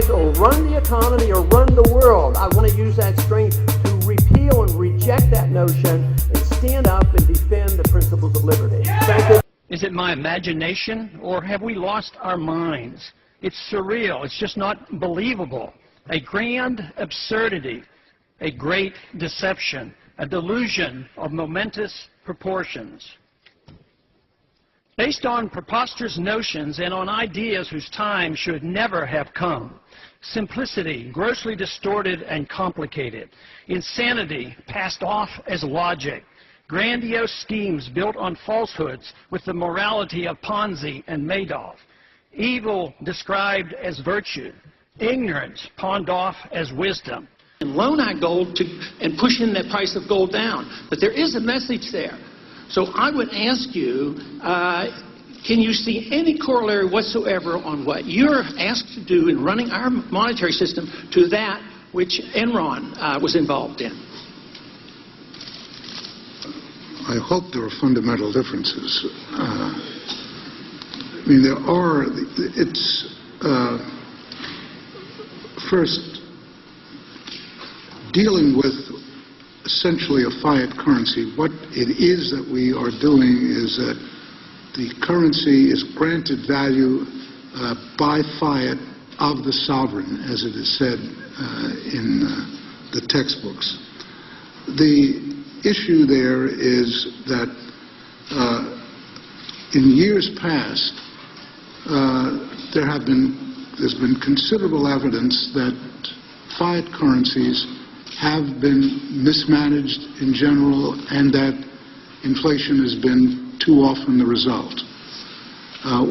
guys will run the economy or run the world. I want to use that string to repeal and reject that notion and stand up and defend the principles of liberty. Thank you. Is it my imagination, or have we lost our minds? It's surreal. It's just not believable. A grand absurdity, a great deception, a delusion of momentous proportions. Based on preposterous notions and on ideas whose time should never have come. Simplicity, grossly distorted and complicated. Insanity, passed off as logic. Grandiose schemes built on falsehoods with the morality of Ponzi and Madoff. Evil described as virtue. Ignorance pawned off as wisdom. And loan out gold and pushing the price of gold down. But there is a message there. So I would ask you, can you see any corollary whatsoever on what you're asked to do in running our monetary system to that which Enron was involved in? I hope there are fundamental differences. I mean, there are. It's first dealing with essentially a fiat currency. What it is that we are doing is that the currency is granted value by fiat of the sovereign, as it is said in the textbooks. The issue there is that in years past, there's been considerable evidence that fiat currencies have been mismanaged in general, and that inflation has been too often the result.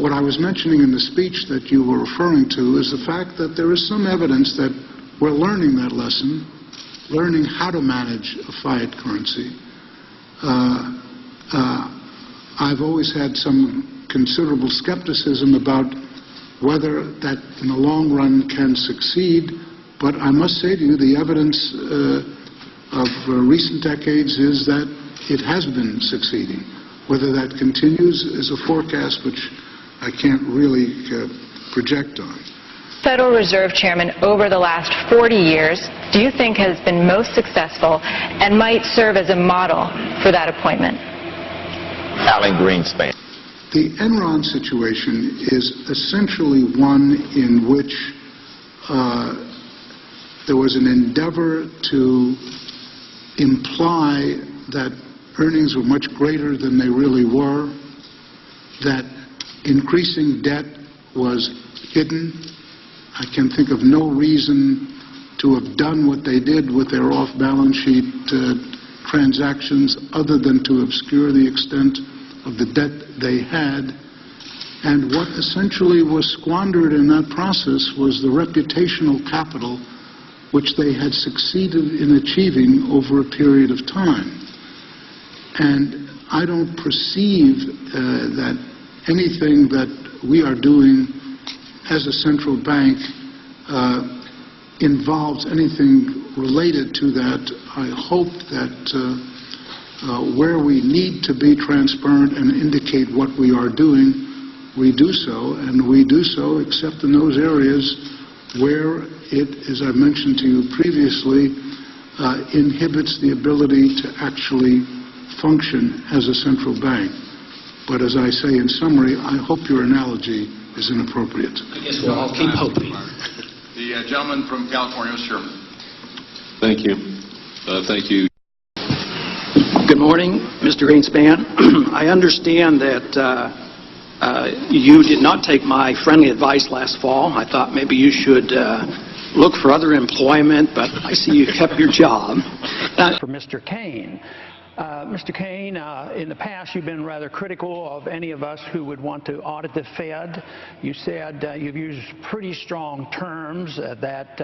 What I was mentioning in the speech that you were referring to is the fact that there is some evidence that we're learning that lesson, learning how to manage a fiat currency. I've always had some considerable skepticism about whether that in the long run can succeed, but I must say to you the evidence of recent decades is that it has been succeeding. Whether that continues is a forecast which I can't really project on. Federal Reserve Chairman over the last 40 years, do you think has been most successful and might serve as a model for that appointment? Alan Greenspan. The Enron situation is essentially one in which there was an endeavor to imply that earnings were much greater than they really were, that increasing debt was hidden. I can think of no reason to have done what they did with their off-balance sheet transactions other than to obscure the extent of the debt they had. And what essentially was squandered in that process was the reputational capital which they had succeeded in achieving over a period of time. And I don't perceive that anything that we are doing as a central bank involves anything related to that. I hope that where we need to be transparent and indicate what we are doing, we do so, and we do so except in those areas where it, as I mentioned to you previously, inhibits the ability to actually function as a central bank. But as I say in summary, I hope your analogy is inappropriate. I guess we'll all keep hoping. The gentleman from California, Sherman. Thank you. Thank you. Good morning, Mr. Greenspan. I understand that you did not take my friendly advice last fall. I thought maybe you should look for other employment, but I see you kept your job. For Mr. Kane. Mr. Kane, in the past you've been rather critical of any of us who would want to audit the Fed. You said you've used pretty strong terms that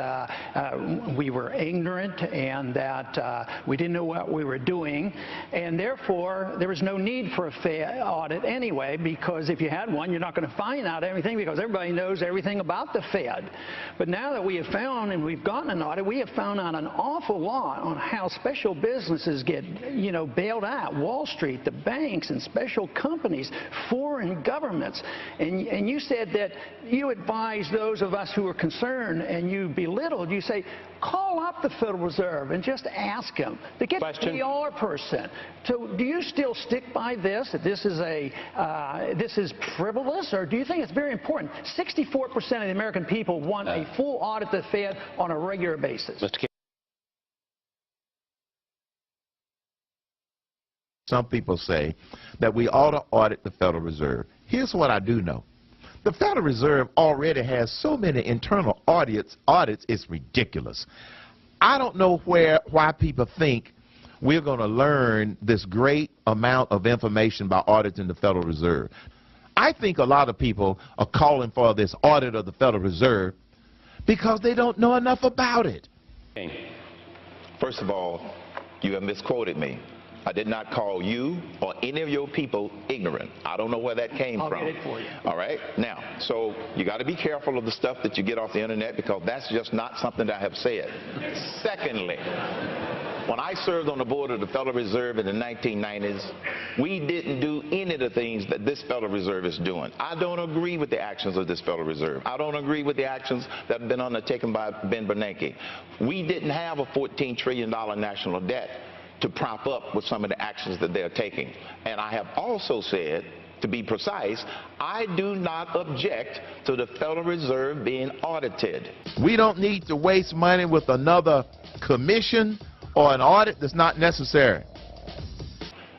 we were ignorant and that we didn't know what we were doing, and therefore there was no need for a Fed audit anyway, because if you had one you're not going to find out everything because everybody knows everything about the Fed. But now that we have found and we've gotten an audit, we have found out an awful lot on how special businesses get, bailed out Wall Street, the banks and special companies, foreign governments. And you said that you advised those of us who were concerned, and you belittled, you say, call up the Federal Reserve and just ask them to get the PR person. So do you still stick by this, that this is frivolous, or do you think it's very important? 64% of the American people want a full audit of the Fed on a regular basis. Some people say that we ought to audit the Federal Reserve. Here's what I do know. The Federal Reserve already has so many internal audits, it's ridiculous. I don't know why people think we're going to learn this great amount of information by auditing the Federal Reserve. I think a lot of people are calling for this audit of the Federal Reserve because they don't know enough about it. First of all, you have misquoted me. I did not call you or any of your people ignorant. I don't know where that came from. I'll get it for you. All right? Now, so you got to be careful of the stuff that you get off the internet, because that's just not something that I have said. Secondly, when I served on the board of the Federal Reserve in the 1990s, we didn't do any of the things that this Federal Reserve is doing. I don't agree with the actions of this Federal Reserve. I don't agree with the actions that have been undertaken by Ben Bernanke. We didn't have a $14 trillion national debt to prop up with some of the actions that they're taking. And I have also said, to be precise, I do not object to the Federal Reserve being audited. We don't need to waste money with another commission or an audit that's not necessary.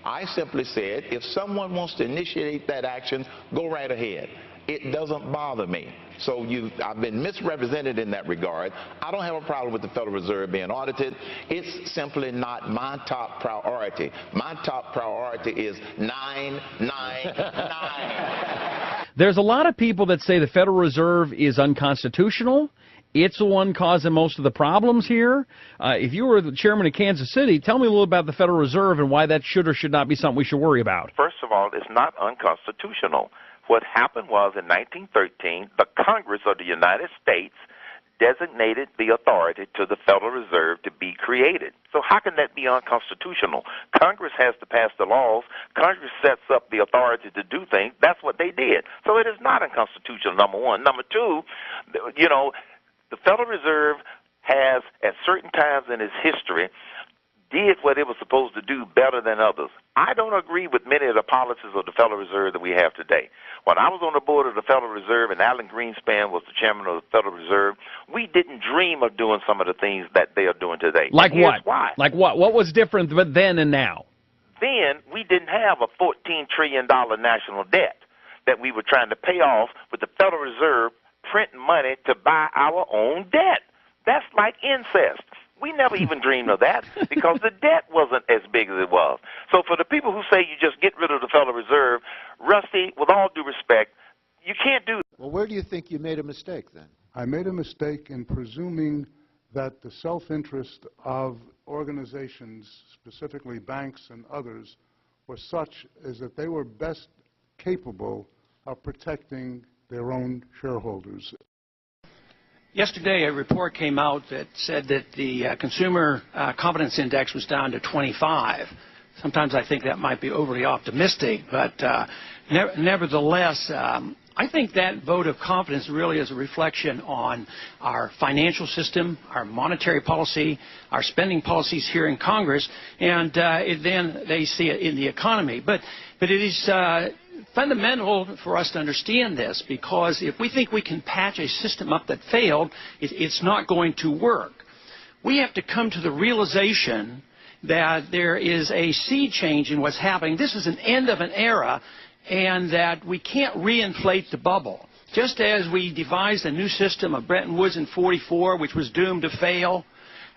I simply said, if someone wants to initiate that action, go right ahead. It doesn't bother me. So I've been misrepresented in that regard. I don't have a problem with the Federal Reserve being audited. It's simply not my top priority. My top priority is 999. There's a lot of people that say the Federal Reserve is unconstitutional. It's the one causing most of the problems here. If you were the chairman of Kansas City, tell me a little about the Federal Reserve and why that should or should not be something we should worry about. First of all, it's not unconstitutional. What happened was, in 1913, the Congress of the United States designated the authority to the Federal Reserve to be created. So how can that be unconstitutional? Congress has to pass the laws. Congress sets up the authority to do things. That's what they did. So it is not unconstitutional, number one. Number two, you know, the Federal Reserve has, at certain times in its history, did what it was supposed to do better than others. I don't agree with many of the policies of the Federal Reserve that we have today. When I was on the board of the Federal Reserve and Alan Greenspan was the chairman of the Federal Reserve, we didn't dream of doing some of the things that they are doing today. Like what? Why. Like what? What was different then and now? Then we didn't have a $14 trillion national debt that we were trying to pay off with the Federal Reserve printing money to buy our own debt. That's like incest. We never even dreamed of that because the debt wasn't as big as it was. So for the people who say you just get rid of the Federal Reserve, Rusty, with all due respect, you can't do that. Well, where do you think you made a mistake then? I made a mistake in presuming that the self-interest of organizations, specifically banks and others, was such as that they were best capable of protecting their own shareholders. Yesterday, a report came out that said that the Consumer Confidence Index was down to 25. Sometimes I think that might be overly optimistic, but nevertheless, I think that vote of confidence really is a reflection on our financial system, our monetary policy, our spending policies here in Congress, and then they see it in the economy. But it is fundamental for us to understand this, because if we think we can patch a system up that failed, it's not going to work. We have to come to the realization that there is a sea change in what's happening. This is an end of an era, and that we can't reinflate the bubble. Just as we devised a new system of Bretton Woods in '44, which was doomed to fail,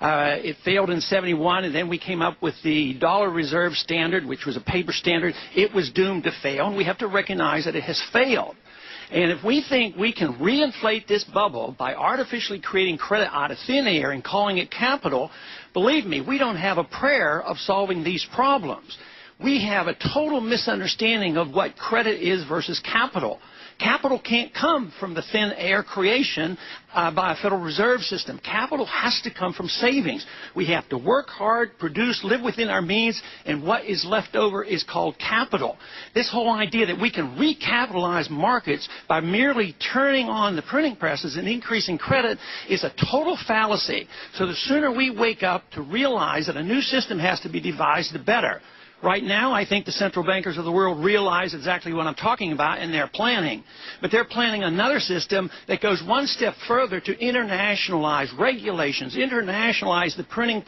it failed in '71, and then we came up with the dollar reserve standard, which was a paper standard. It was doomed to fail, and we have to recognize that it has failed. And if we think we can reinflate this bubble by artificially creating credit out of thin air and calling it capital, believe me, we don't have a prayer of solving these problems. We have a total misunderstanding of what credit is versus capital. Capital can't come from the thin air creation by a Federal Reserve System. Capital has to come from savings. We have to work hard, produce, live within our means, and what is left over is called capital. This whole idea that we can recapitalize markets by merely turning on the printing presses and increasing credit is a total fallacy. So the sooner we wake up to realize that a new system has to be devised, the better. Right now, I think the central bankers of the world realize exactly what I'm talking about, and they're planning. But they're planning another system that goes one step further to internationalize regulations, internationalize the printing press.